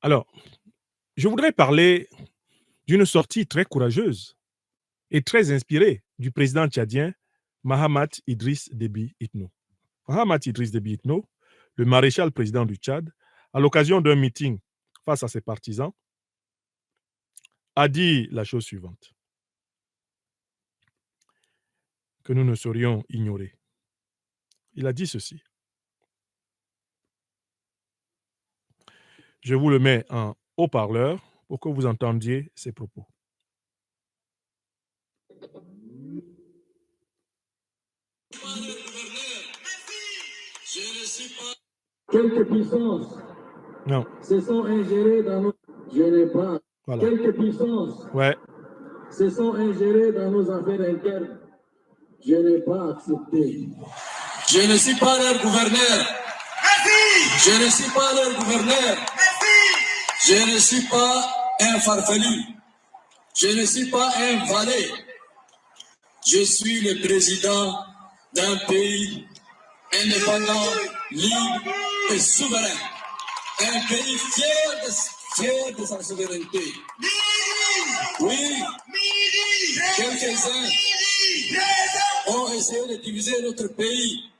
Alors, je voudrais parler d'une sortie très courageuse et très inspirée du président tchadien Mahamat Idriss Déby Itno. Mahamat Idriss Déby Itno, le maréchal président du Tchad, à l'occasion d'un meeting face à ses partisans, a dit la chose suivante, que nous ne saurions ignorer. Il a dit ceci. Je vous le mets en haut-parleur pour que vous entendiez ses propos. Quelques puissances se sont ingérées dans nos... Je n'ai pas. Voilà. Quelques puissances Ouais. se sont ingérées dans nos affaires internes. Je n'ai pas accepté. Je ne suis pas leur gouverneur. Merci. Je ne suis pas leur gouverneur. Merci. Je ne suis pas un farfelu. Je ne suis pas un valet. Je suis le président d'un pays indépendant, libre et souverain. Un pays fier de sa souveraineté. Oui, quelques-uns ont essayé de diviser notre pays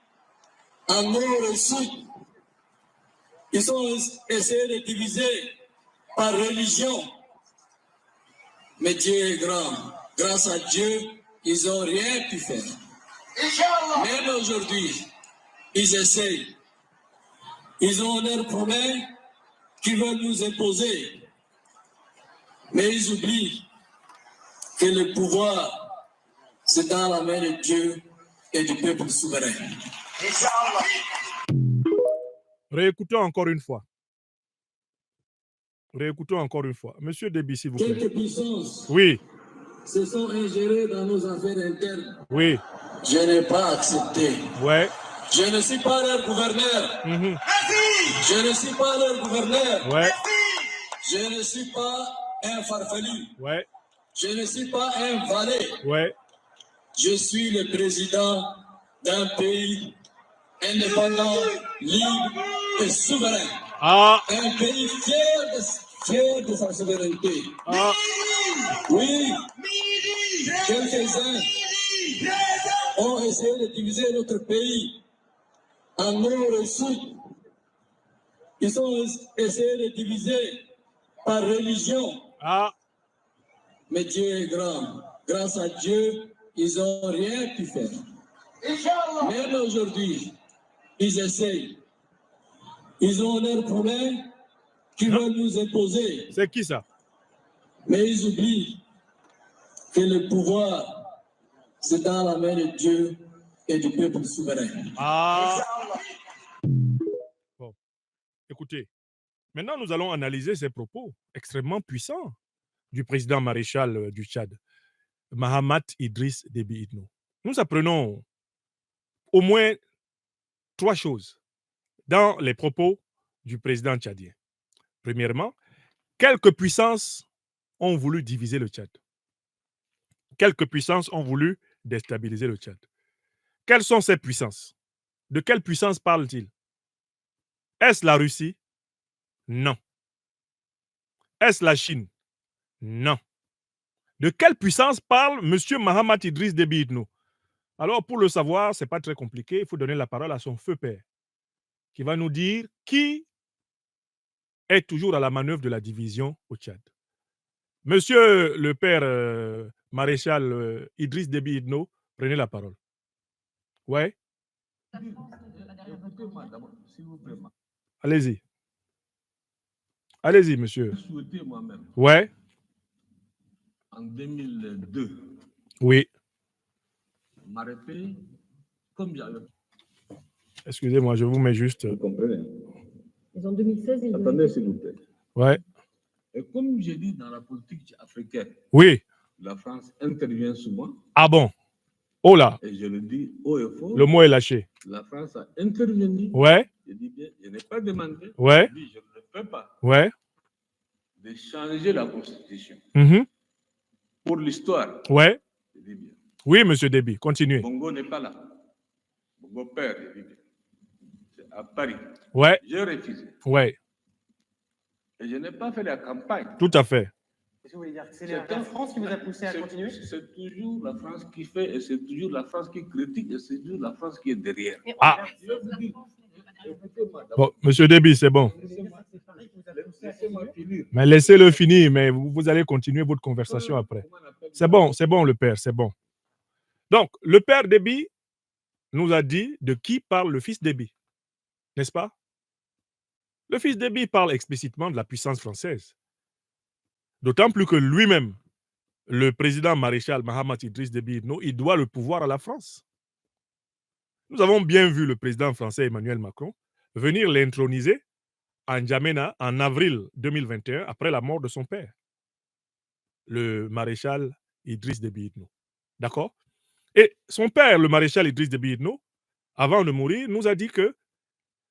en nord et sud. Ils ont essayé de diviser par religion. Mais Dieu est grand. Grâce à Dieu, ils n'ont rien pu faire. Même aujourd'hui, ils essayent. Ils ont leurs problèmes qui veulent nous imposer. Mais ils oublient que le pouvoir, c'est dans la main de Dieu et du peuple souverain. Réécoutons encore une fois. Réécoutons encore une fois. Monsieur Déby, s'il vous plaît. Quelques puissances Oui. se sont ingérées dans nos affaires internes. Oui. Je n'ai pas accepté. Ouais. Je ne suis pas leur gouverneur. Je ne suis pas leur gouverneur. Ouais. Je ne suis pas un farfelu. Ouais. Je ne suis pas un valet. Ouais. Je suis le président d'un pays indépendant, libre et souverain. Ah. Un pays fier de sa souveraineté. Ah. Oui, quelques-uns ont essayé de diviser notre pays en nord et sud. Ils ont essayé de diviser par religion. Ah. Mais Dieu est grand. Grâce à Dieu, ils n'ont rien pu faire. Même aujourd'hui, ils essayent. Ils ont leurs problèmes qui veulent nous imposer. C'est qui ça? Mais ils oublient que le pouvoir, c'est dans la main de Dieu et du peuple souverain. Ah. Bon. Écoutez, maintenant nous allons analyser ces propos extrêmement puissants du président maréchal du Tchad, Mahamat Idriss Déby Itno. Nous apprenons au moins 3 choses dans les propos du président tchadien. Premièrement, quelques puissances ont voulu diviser le Tchad. Quelques puissances ont voulu déstabiliser le Tchad. Quelles sont ces puissances? De quelle puissance parle-t-il? Est-ce la Russie? Non. Est-ce la Chine? Non. De quelle puissance parle M. Mahamat Idriss Déby Itno? Alors, pour le savoir, ce n'est pas très compliqué. Il faut donner la parole à son feu père, qui va nous dire qui est toujours à la manœuvre de la division au Tchad. Monsieur le père maréchal Idriss Déby Itno, prenez la parole. Ouais. Allez-y. Allez-y, monsieur. Je souhaitais moi-même, Ouais. en 2002, Oui. m'arrêter comme j'avais. Excusez-moi, je vous mets juste. Vous comprenez? En 2016, il Attendez, s'il vous plaît. Ouais. Et comme j'ai dit dans la politique africaine, Oui. la France intervient souvent. Ah bon? Oh là. Et je le dis haut et fort. Le mot est lâché. La France a intervenu. Ouais. Je dis bien, je n'ai pas demandé. Ouais. Je dis, je ne peux pas. Ouais. De changer la constitution. Pour l'histoire. Ouais. Je dis bien. Oui, monsieur Déby, continuez. Bongo n'est pas là. Bongo père, je dis bien. C'est à Paris. Ouais. J'ai refusé. Ouais. Et je n'ai pas fait la campagne. Tout à fait. Qu'est-ce que vous voulez dire? C'est la France qui vous a poussé à continuer? C'est toujours la France qui fait, et c'est toujours la France qui critique, et c'est toujours la France qui est derrière. Ah. Bon, Monsieur Déby, c'est bon. Laissez-moi finir. Mais laissez-le finir, mais vous allez continuer votre conversation après. C'est bon, le père, c'est bon. Donc, le père Déby nous a dit de qui parle le fils Déby, n'est-ce pas? Le fils Déby parle explicitement de la puissance française. D'autant plus que lui-même, le président maréchal Mahamat Idriss Déby Itno, il doit le pouvoir à la France. Nous avons bien vu le président français Emmanuel Macron venir l'introniser à N'Djamena en avril 2021, après la mort de son père, le maréchal Idriss Déby Itno. D'accord? Et son père, le maréchal Idriss Déby Itno, avant de mourir, nous a dit que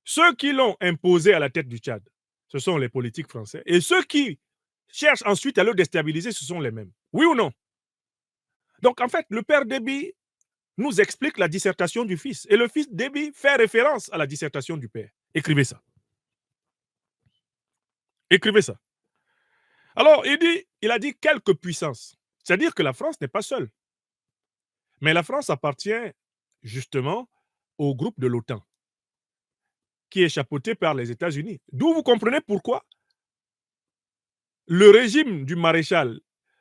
ceux qui l'ont imposé à la tête du Tchad, ce sont les politiques français. Et ceux qui cherchent ensuite à le déstabiliser, ce sont les mêmes. Oui ou non? Donc, en fait, le père Déby nous explique la dissertation du fils. Et le fils Déby fait référence à la dissertation du père. Écrivez ça. Écrivez ça. Alors, il a dit quelques puissances. C'est-à-dire que la France n'est pas seule. Mais la France appartient justement au groupe de l'OTAN, qui est chapeauté par les États-Unis. D'où vous comprenez pourquoi le régime du maréchal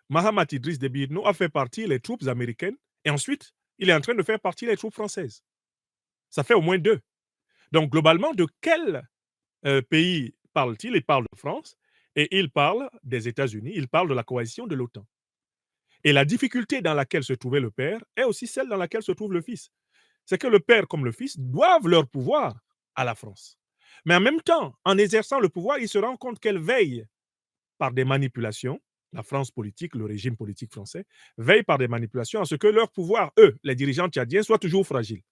Mahamat Idriss Déby Itno a fait partie les troupes américaines et ensuite, il est en train de faire partie les troupes françaises. Ça fait au moins 2. Donc, globalement, de quel pays parle-t-il? Il parle de France et il parle des États-Unis, il parle de la coalition de l'OTAN. Et la difficulté dans laquelle se trouvait le père est aussi celle dans laquelle se trouve le fils. C'est que le père comme le fils doivent leur pouvoir à la France. Mais en même temps, en exerçant le pouvoir, il se rend compte qu'elle veille par des manipulations, la France politique, le régime politique français, veille par des manipulations à ce que leur pouvoir, eux, les dirigeants tchadiens, soient toujours fragiles.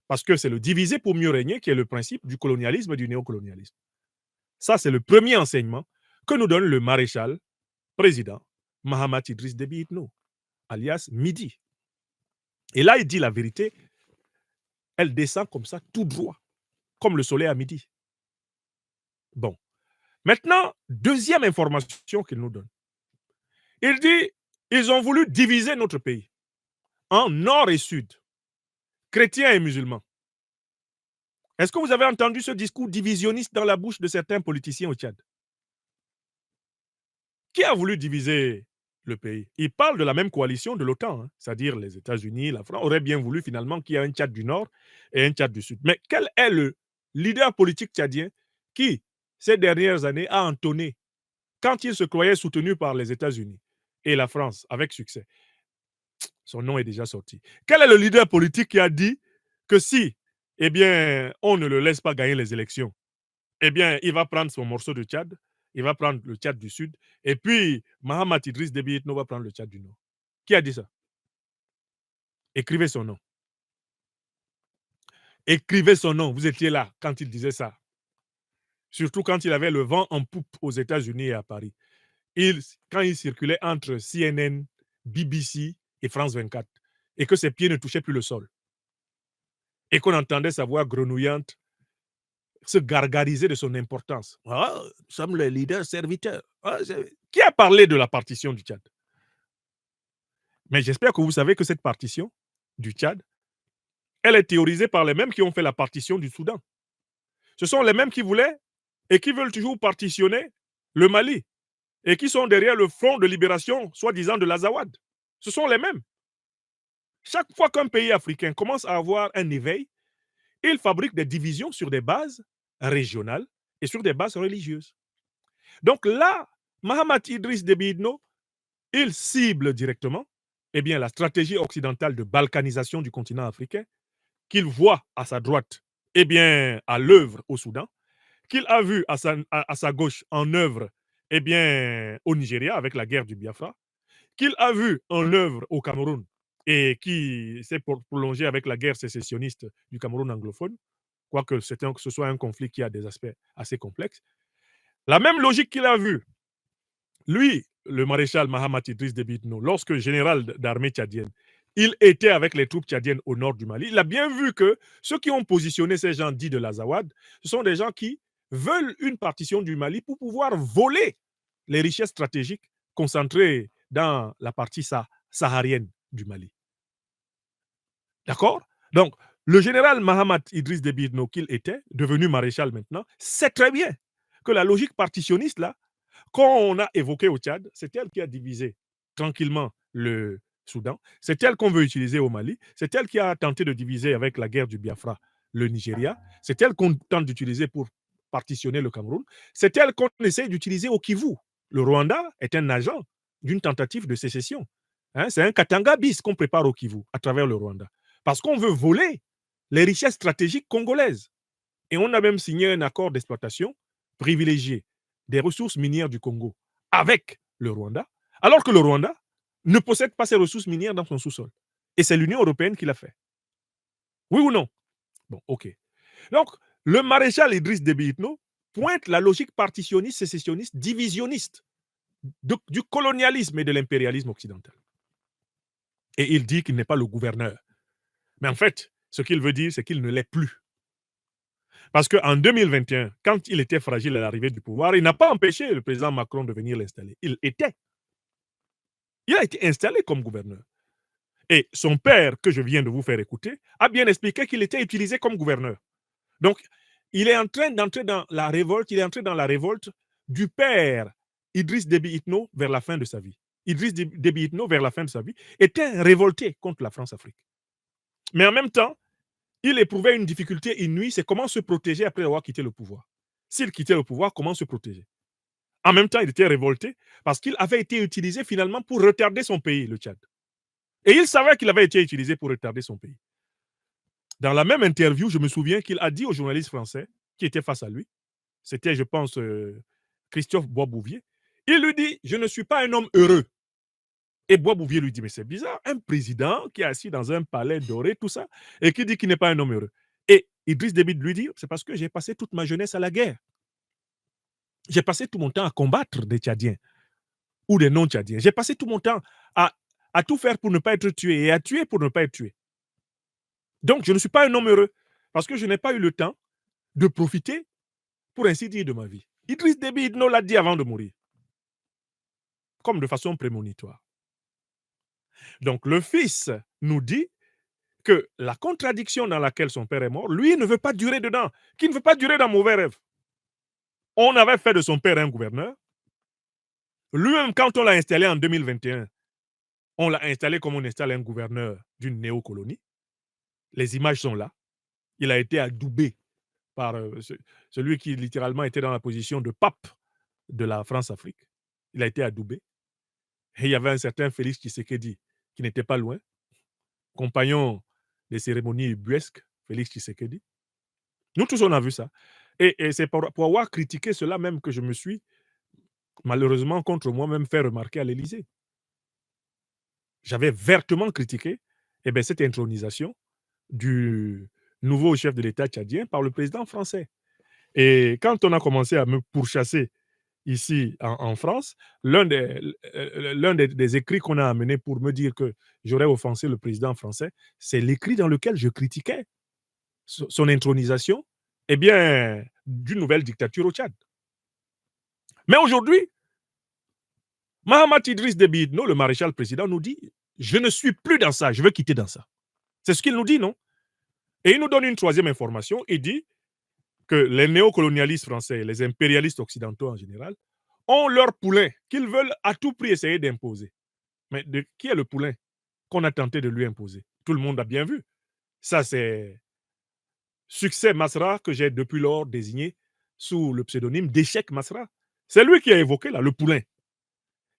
Parce que c'est le diviser pour mieux régner qui est le principe du colonialisme et du néocolonialisme. Ça, c'est le premier enseignement que nous donne le maréchal président Mahamat Idriss Déby Itno, alias Midi. Et là, il dit la vérité, elle descend comme ça, tout droit, comme le soleil à midi. Bon. Maintenant, deuxième information qu'il nous donne. Il dit, ils ont voulu diviser notre pays en nord et sud, chrétiens et musulmans. Est-ce que vous avez entendu ce discours divisionniste dans la bouche de certains politiciens au Tchad? Qui a voulu diviser le pays? Il parle de la même coalition de l'OTAN, hein, c'est-à-dire les États-Unis, la France auraient bien voulu finalement qu'il y ait un Tchad du Nord et un Tchad du Sud. Mais quel est le leader politique tchadien qui, ces dernières années, a entonné quand il se croyait soutenu par les États-Unis et la France avec succès? Son nom est déjà sorti. Quel est le leader politique qui a dit que si, eh bien, on ne le laisse pas gagner les élections, eh bien, il va prendre son morceau de Tchad, il va prendre le Tchad du Sud, et puis Mahamat Idriss Déby Itno va prendre le Tchad du Nord. Qui a dit ça? Écrivez son nom. Écrivez son nom. Vous étiez là quand il disait ça. Surtout quand il avait le vent en poupe aux États-Unis et à Paris. Quand il circulait entre CNN, BBC et France 24, et que ses pieds ne touchaient plus le sol, et qu'on entendait sa voix grenouillante se gargariser de son importance. Ah, nous sommes les leaders serviteurs. Ah, qui a parlé de la partition du Tchad? Mais j'espère que vous savez que cette partition du Tchad, elle est théorisée par les mêmes qui ont fait la partition du Soudan. Ce sont les mêmes qui voulaient et qui veulent toujours partitionner le Mali et qui sont derrière le front de libération, soi-disant de l'Azawad. Ce sont les mêmes. Chaque fois qu'un pays africain commence à avoir un éveil, il fabrique des divisions sur des bases régionales et sur des bases religieuses. Donc là, Mahamat Idriss Déby Itno, il cible directement la stratégie occidentale de balkanisation du continent africain qu'il voit à sa droite à l'œuvre au Soudan, qu'il a vu à sa gauche en œuvre au Nigeria avec la guerre du Biafra, qu'il a vu en œuvre au Cameroun et qui s'est prolongé avec la guerre sécessionniste du Cameroun anglophone, quoique ce soit un conflit qui a des aspects assez complexes. La même logique qu'il a vue, lui, le maréchal Mahamat Idriss Déby Itno, lorsque général d'armée tchadienne, il était avec les troupes tchadiennes au nord du Mali. Il a bien vu que ceux qui ont positionné ces gens dits de l'Azawad, ce sont des gens qui veulent une partition du Mali pour pouvoir voler les richesses stratégiques concentrées dans la partie saharienne du Mali. D'accord? Donc, le général Mahamat Idriss Déby Itno, qu'il était, devenu maréchal maintenant, sait très bien que la logique partitionniste, là, qu'on a évoquée au Tchad, c'est elle qui a divisé tranquillement le Soudan, c'est elle qu'on veut utiliser au Mali, c'est elle qui a tenté de diviser avec la guerre du Biafra le Nigeria, c'est elle qu'on tente d'utiliser pour partitionner le Cameroun, c'est elle qu'on essaie d'utiliser au Kivu. Le Rwanda est un agent d'une tentative de sécession. Hein, c'est un Katanga bis qu'on prépare au Kivu à travers le Rwanda. Parce qu'on veut voler les richesses stratégiques congolaises. Et on a même signé un accord d'exploitation privilégié des ressources minières du Congo avec le Rwanda, alors que le Rwanda ne possède pas ces ressources minières dans son sous-sol. Et c'est l'Union européenne qui l'a fait. Oui ou non? Bon, ok. Donc, le maréchal Idriss Déby Itno pointe la logique partitionniste, sécessionniste, divisionniste du colonialisme et de l'impérialisme occidental. Et il dit qu'il n'est pas le gouverneur. Mais en fait, ce qu'il veut dire, c'est qu'il ne l'est plus. Parce qu'en 2021, quand il était fragile à l'arrivée du pouvoir, il n'a pas empêché le président Macron de venir l'installer. Il a été installé comme gouverneur. Et son père, que je viens de vous faire écouter, a bien expliqué qu'il était utilisé comme gouverneur. Donc, il est en train d'entrer dans la révolte, il est entré dans la révolte du père Idriss Déby Itno vers la fin de sa vie. Idriss Déby Itno, vers la fin de sa vie, était révolté contre la France-Afrique. Mais en même temps, il éprouvait une difficulté inouïe, c'est comment se protéger après avoir quitté le pouvoir. S'il quittait le pouvoir, comment se protéger? En même temps, il était révolté parce qu'il avait été utilisé finalement pour retarder son pays, le Tchad. Et il savait qu'il avait été utilisé pour retarder son pays. Dans la même interview, je me souviens qu'il a dit aux journalistes français qui étaient face à lui, c'était, je pense, Christophe Boisbouvier, il lui dit « Je ne suis pas un homme heureux ». Et Boisbouvier lui dit « Mais c'est bizarre, un président qui est assis dans un palais doré, tout ça, et qui dit qu'il n'est pas un homme heureux ». Et Idriss Déby lui dit « C'est parce que j'ai passé toute ma jeunesse à la guerre. J'ai passé tout mon temps à combattre des Tchadiens ou des non-Tchadiens. J'ai passé tout mon temps à tout faire pour ne pas être tué et à tuer pour ne pas être tué. Donc, je ne suis pas un homme heureux parce que je n'ai pas eu le temps de profiter, pour ainsi dire, de ma vie. » Idriss Déby Itno l'a dit avant de mourir, comme de façon prémonitoire. Donc, le fils nous dit que la contradiction dans laquelle son père est mort, lui ne veut pas durer dedans, qu'il ne veut pas durer dans mauvais rêve. On avait fait de son père un gouverneur. Lui-même, quand on l'a installé en 2021, on l'a installé comme on installe un gouverneur d'une néocolonie. Les images sont là. Il a été adoubé par celui qui littéralement était dans la position de pape de la France-Afrique. Il a été adoubé. Et il y avait un certain Félix Tshisekedi qui n'était pas loin, compagnon des cérémonies ubuesques, Félix Tshisekedi. Nous tous, on a vu ça. Et c'est pour avoir critiqué cela même que je me suis, malheureusement, contre moi-même fait remarquer à l'Élysée. J'avais vertement critiqué cette intronisation du nouveau chef de l'État tchadien par le président français. Et quand on a commencé à me pourchasser ici en France, l'un des écrits qu'on a amené pour me dire que j'aurais offensé le président français, c'est l'écrit dans lequel je critiquais son intronisation d'une nouvelle dictature au Tchad. Mais aujourd'hui, Mahamat Idriss Déby Itno, le maréchal président, nous dit « Je ne suis plus dans ça, je veux quitter dans ça ». C'est ce qu'il nous dit, non? Et il nous donne une troisième information. Il dit que les néocolonialistes français, les impérialistes occidentaux en général, ont leur poulain qu'ils veulent à tout prix essayer d'imposer. Mais qui est le poulain qu'on a tenté de lui imposer? Tout le monde a bien vu. Ça, c'est Succès Masra, que j'ai depuis lors désigné sous le pseudonyme d'Échec Masra. C'est lui qui a évoqué là, le poulain.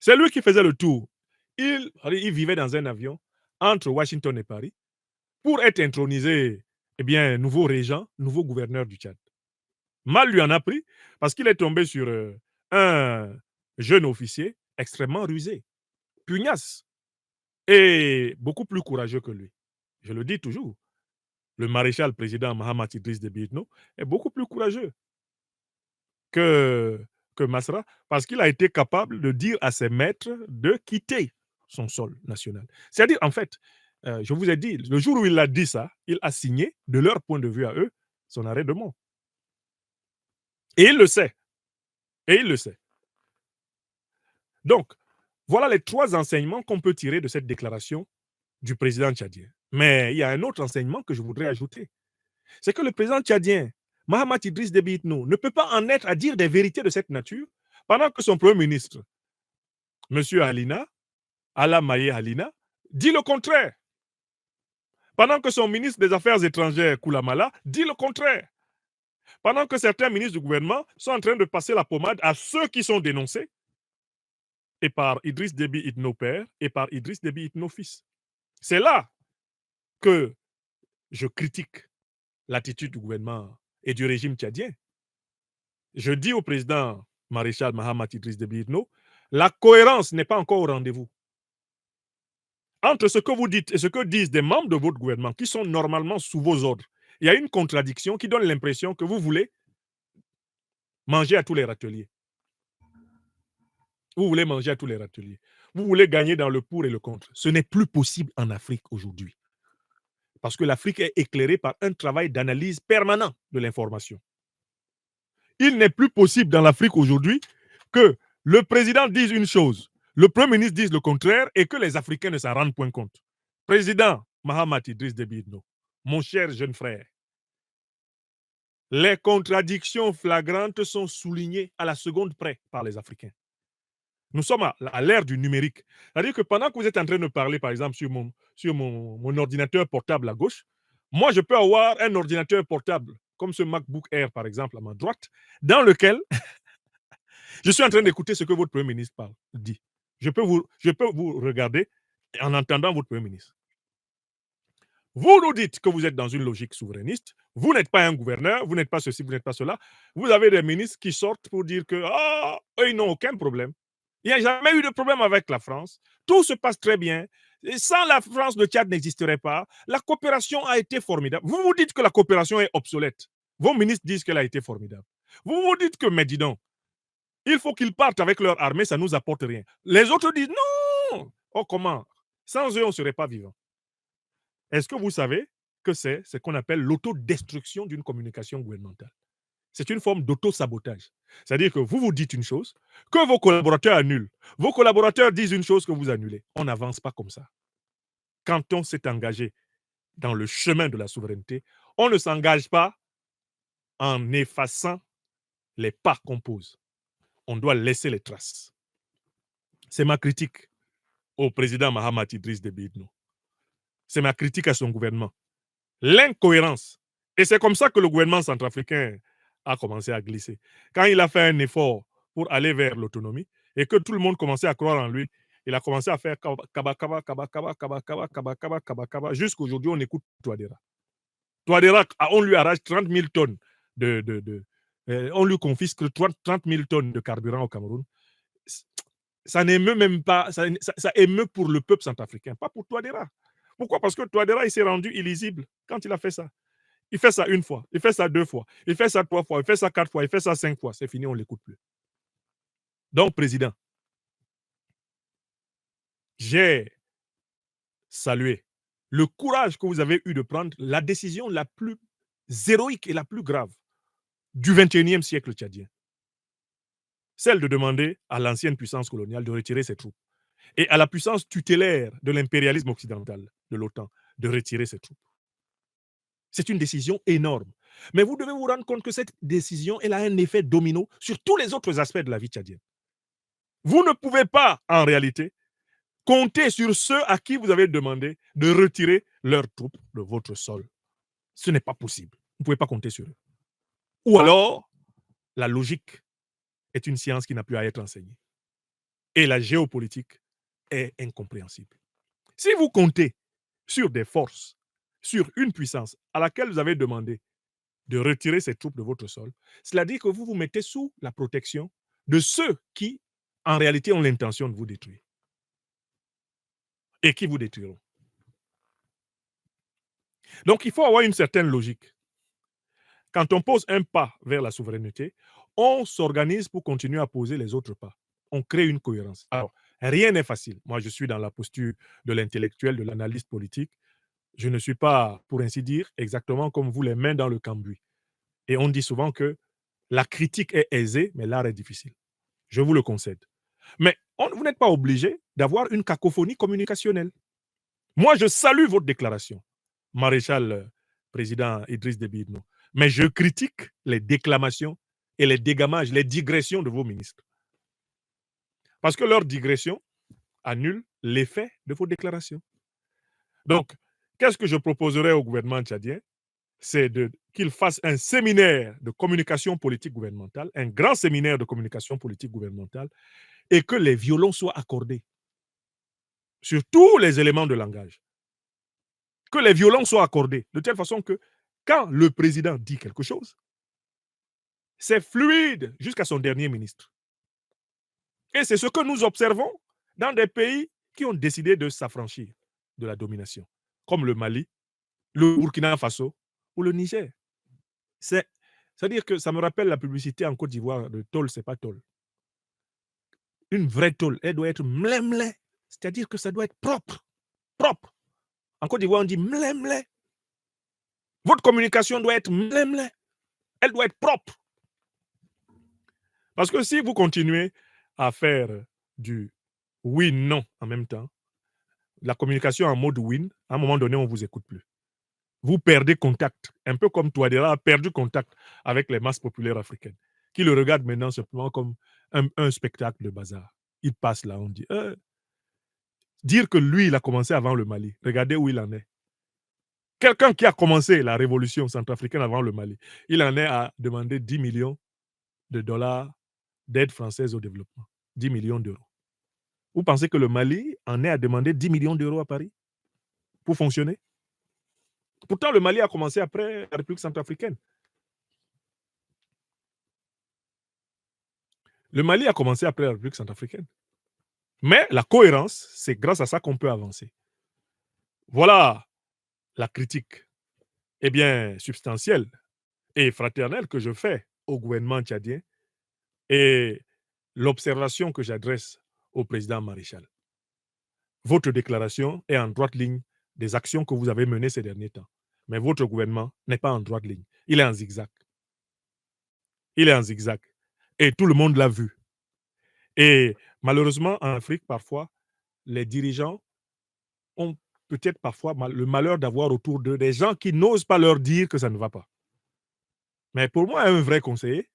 C'est lui qui faisait le tour. Il vivait dans un avion entre Washington et Paris pour être intronisé, nouveau régent, nouveau gouverneur du Tchad. Mal lui en a pris parce qu'il est tombé sur un jeune officier extrêmement rusé, pugnace et beaucoup plus courageux que lui. Je le dis toujours, le maréchal président Mahamat Idriss Déby Itno est beaucoup plus courageux que Masra parce qu'il a été capable de dire à ses maîtres de quitter son sol national. C'est-à-dire, en fait, je vous ai dit, le jour où il a dit ça, il a signé, de leur point de vue à eux, son arrêt de mort. Et il le sait. Et il le sait. Donc, voilà les 3 enseignements qu'on peut tirer de cette déclaration du président tchadien. Mais il y a un autre enseignement que je voudrais ajouter. C'est que le président tchadien, Mahamat Idriss Déby Itno, ne peut pas en être à dire des vérités de cette nature pendant que son premier ministre, M. Alina, Ala Maye Alina, dit le contraire. Pendant que son ministre des Affaires étrangères, Koulamala, dit le contraire. Pendant que certains ministres du gouvernement sont en train de passer la pommade à ceux qui sont dénoncés, et par Idriss Déby Itno père, et par Idriss Déby Itno fils. C'est là que je critique l'attitude du gouvernement et du régime tchadien. Je dis au président maréchal Mahamat Idriss Déby Itno, la cohérence n'est pas encore au rendez-vous. Entre ce que vous dites et ce que disent des membres de votre gouvernement qui sont normalement sous vos ordres, il y a une contradiction qui donne l'impression que vous voulez manger à tous les râteliers. Vous voulez manger à tous les râteliers. Vous voulez gagner dans le pour et le contre. Ce n'est plus possible en Afrique aujourd'hui. Parce que l'Afrique est éclairée par un travail d'analyse permanent de l'information. Il n'est plus possible dans l'Afrique aujourd'hui que le président dise une chose, le premier ministre dise le contraire et que les Africains ne s'en rendent point compte. Président Mahamat Idriss Déby Itno, mon cher jeune frère, les contradictions flagrantes sont soulignées à la seconde près par les Africains. Nous sommes à l'ère du numérique. C'est-à-dire que pendant que vous êtes en train de parler, par exemple, sur mon ordinateur portable à gauche, moi, je peux avoir un ordinateur portable, comme ce MacBook Air, par exemple, à ma droite, dans lequel je suis en train d'écouter ce que votre Premier ministre dit. Je peux vous regarder en entendant votre Premier ministre. Vous nous dites que vous êtes dans une logique souverainiste, vous n'êtes pas un gouverneur, vous n'êtes pas ceci, vous n'êtes pas cela. Vous avez des ministres qui sortent pour dire que eux, ils n'ont aucun problème. Il n'y a jamais eu de problème avec la France. Tout se passe très bien. Et sans la France, le Tchad n'existerait pas. La coopération a été formidable. Vous vous dites que la coopération est obsolète. Vos ministres disent qu'elle a été formidable. Vous vous dites que, mais dis donc, il faut qu'ils partent avec leur armée, ça ne nous apporte rien. Les autres disent non. Oh, comment? Sans eux, on ne serait pas vivant. Est-ce que vous savez que c'est ce qu'on appelle l'autodestruction d'une communication gouvernementale? C'est une forme d'auto-sabotage. C'est-à-dire que vous dites une chose, que vos collaborateurs annulent. Vos collaborateurs disent une chose que vous annulez. On n'avance pas comme ça. Quand on s'est engagé dans le chemin de la souveraineté, on ne s'engage pas en effaçant les pas qu'on pose. On doit laisser les traces. C'est ma critique au président Mahamat Idriss Déby Itno. C'est ma critique à son gouvernement. L'incohérence. Et c'est comme ça que le gouvernement centrafricain a commencé à glisser. Quand il a fait un effort pour aller vers l'autonomie et que tout le monde commençait à croire en lui, il a commencé à faire kaba kaba kaba kaba kaba kaba kaba kaba kaba kaba jusqu'aujourd'hui on écoute Touadéra. Touadéra, on lui arrache 30 000 tonnes on lui confisque 30 000 tonnes de carburant au Cameroun. Ça n'émeut même pas, ça émeut pour le peuple centrafricain, pas pour Touadéra. Pourquoi? Parce que Touadéra, il s'est rendu illisible quand il a fait ça. Il fait ça une fois, il fait ça 2 fois, il fait ça 3 fois, il fait ça 4 fois, il fait ça 5 fois. C'est fini, on ne l'écoute plus. Donc, président, j'ai salué le courage que vous avez eu de prendre la décision la plus héroïque et la plus grave du 21e siècle tchadien. Celle de demander à l'ancienne puissance coloniale de retirer ses troupes et à la puissance tutélaire de l'impérialisme occidental de l'OTAN de retirer ses troupes. C'est une décision énorme. Mais vous devez vous rendre compte que cette décision, elle a un effet domino sur tous les autres aspects de la vie tchadienne. Vous ne pouvez pas, en réalité, compter sur ceux à qui vous avez demandé de retirer leurs troupes de votre sol. Ce n'est pas possible. Vous ne pouvez pas compter sur eux. Ou alors, la logique est une science qui n'a plus à être enseignée. Et la géopolitique est incompréhensible. Si vous comptez sur des forces, sur une puissance à laquelle vous avez demandé de retirer ces troupes de votre sol, cela dit que vous vous mettez sous la protection de ceux qui, en réalité, ont l'intention de vous détruire. Et qui vous détruiront. Donc, il faut avoir une certaine logique. Quand on pose un pas vers la souveraineté, on s'organise pour continuer à poser les autres pas. On crée une cohérence. Alors, rien n'est facile. Moi, je suis dans la posture de l'intellectuel, de l'analyste politique. Je ne suis pas, pour ainsi dire, exactement comme vous, les mains dans le cambouis. Et on dit souvent que La critique est aisée, mais l'art est difficile. Je vous le concède. Mais vous n'êtes pas obligé d'avoir une cacophonie communicationnelle. Moi, je salue votre déclaration, maréchal président Idriss Déby Itno. Mais je critique les déclamations et les dégamages, les digressions de vos ministres. Parce que leur digression annule l'effet de vos déclarations. Donc, qu'est-ce que je proposerais au gouvernement tchadien? C'est qu'il fasse un séminaire de communication politique gouvernementale, un grand séminaire de communication politique gouvernementale, et que les violons soient accordés sur tous les éléments de langage. Que les violons soient accordés, de telle façon que quand le président dit quelque chose, c'est fluide jusqu'à son dernier ministre. Et c'est ce que nous observons dans des pays qui ont décidé de s'affranchir de la domination, comme le Mali, le Burkina Faso ou le Niger. C'est-à-dire que ça me rappelle la publicité en Côte d'Ivoire de tôle, c'est pas tôle. Une vraie tôle, elle doit être mlé-mlé. C'est-à-dire que ça doit être propre. Propre. En Côte d'Ivoire, on dit mlé-mlé. Votre communication doit être mlé-mlé. Elle doit être propre. Parce que si vous continuez à faire du oui-non en même temps, la communication en mode win, à un moment donné, on ne vous écoute plus. Vous perdez contact, un peu comme Touadéra a perdu contact avec les masses populaires africaines, qui le regardent maintenant simplement comme un spectacle de bazar. Il passe là, on dit. Dire que lui, il a commencé avant le Mali, regardez où il en est. Quelqu'un qui a commencé la révolution centrafricaine avant le Mali, il en est à demander 10 millions de dollars d'aide française au développement. 10 millions d'euros. Vous pensez que le Mali en est à demander 10 millions d'euros à Paris pour fonctionner? Pourtant, le Mali a commencé après la République centrafricaine. Le Mali a commencé après la République centrafricaine. Mais la cohérence, c'est grâce à ça qu'on peut avancer. Voilà la critique, substantielle et fraternelle que je fais au gouvernement tchadien et l'observation que j'adresse au président maréchal. Votre déclaration est en droite ligne des actions que vous avez menées ces derniers temps. Mais votre gouvernement n'est pas en droite ligne. Il est en zigzag. Il est en zigzag. Et tout le monde l'a vu. Et malheureusement, en Afrique, parfois, les dirigeants ont peut-être parfois le malheur d'avoir autour d'eux des gens qui n'osent pas leur dire que ça ne va pas. Mais pour moi, un vrai conseiller,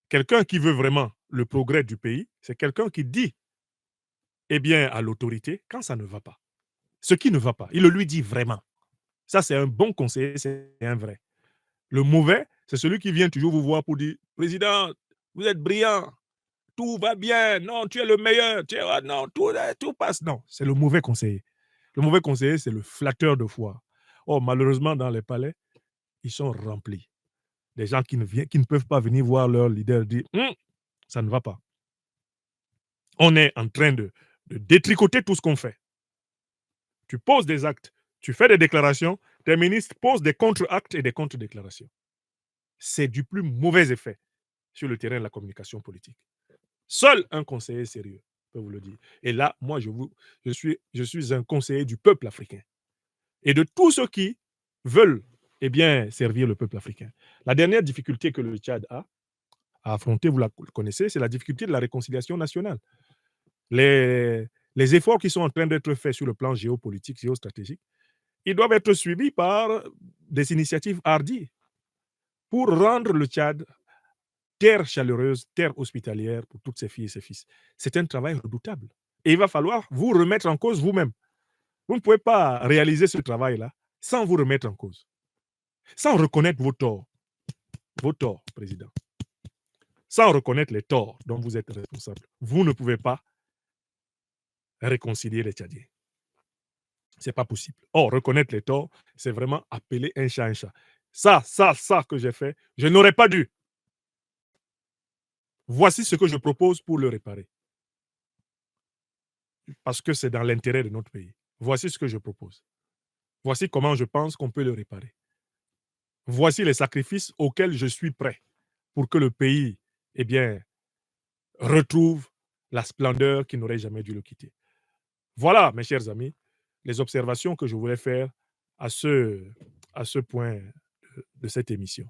quelqu'un qui veut vraiment le progrès du pays, c'est quelqu'un qui dit à l'autorité quand ça ne va pas. Ce qui ne va pas, il le lui dit vraiment. Ça, c'est un bon conseiller, c'est un vrai. Le mauvais, c'est celui qui vient toujours vous voir pour dire « Président, vous êtes brillant, tout va bien, non, tu es le meilleur, non, tout passe. » Non, c'est le mauvais conseiller. Le mauvais conseiller, c'est le flatteur de foi. Oh, malheureusement, dans les palais, ils sont remplis. Des gens qui ne peuvent pas venir voir leur leader dire ça ne va pas. On est en train de détricoter tout ce qu'on fait. Tu poses des actes, tu fais des déclarations, tes ministres posent des contre-actes et des contre-déclarations. C'est du plus mauvais effet sur le terrain de la communication politique. Seul un conseiller sérieux peut vous le dire. Et là, moi, je suis un conseiller du peuple africain et de tous ceux qui veulent servir le peuple africain. La dernière difficulté que le Tchad a à affronter, vous la connaissez, c'est la difficulté de la réconciliation nationale. Les efforts qui sont en train d'être faits sur le plan géopolitique, géostratégique, ils doivent être suivis par des initiatives hardies pour rendre le Tchad terre chaleureuse, terre hospitalière pour toutes ses filles et ses fils. C'est un travail redoutable. Et il va falloir vous remettre en cause vous-même. Vous ne pouvez pas réaliser ce travail-là sans vous remettre en cause, sans reconnaître vos torts, président, sans reconnaître les torts dont vous êtes responsable. Vous ne pouvez pas réconcilier les Tchadiens. Ce n'est pas possible. Or, reconnaître les torts, c'est vraiment appeler un chat un chat. Ça que j'ai fait, je n'aurais pas dû. Voici ce que je propose pour le réparer. Parce que c'est dans l'intérêt de notre pays. Voici ce que je propose. Voici comment je pense qu'on peut le réparer. Voici les sacrifices auxquels je suis prêt pour que le pays, retrouve la splendeur qui n'aurait jamais dû le quitter. Voilà, mes chers amis, les observations que je voulais faire à ce point de cette émission.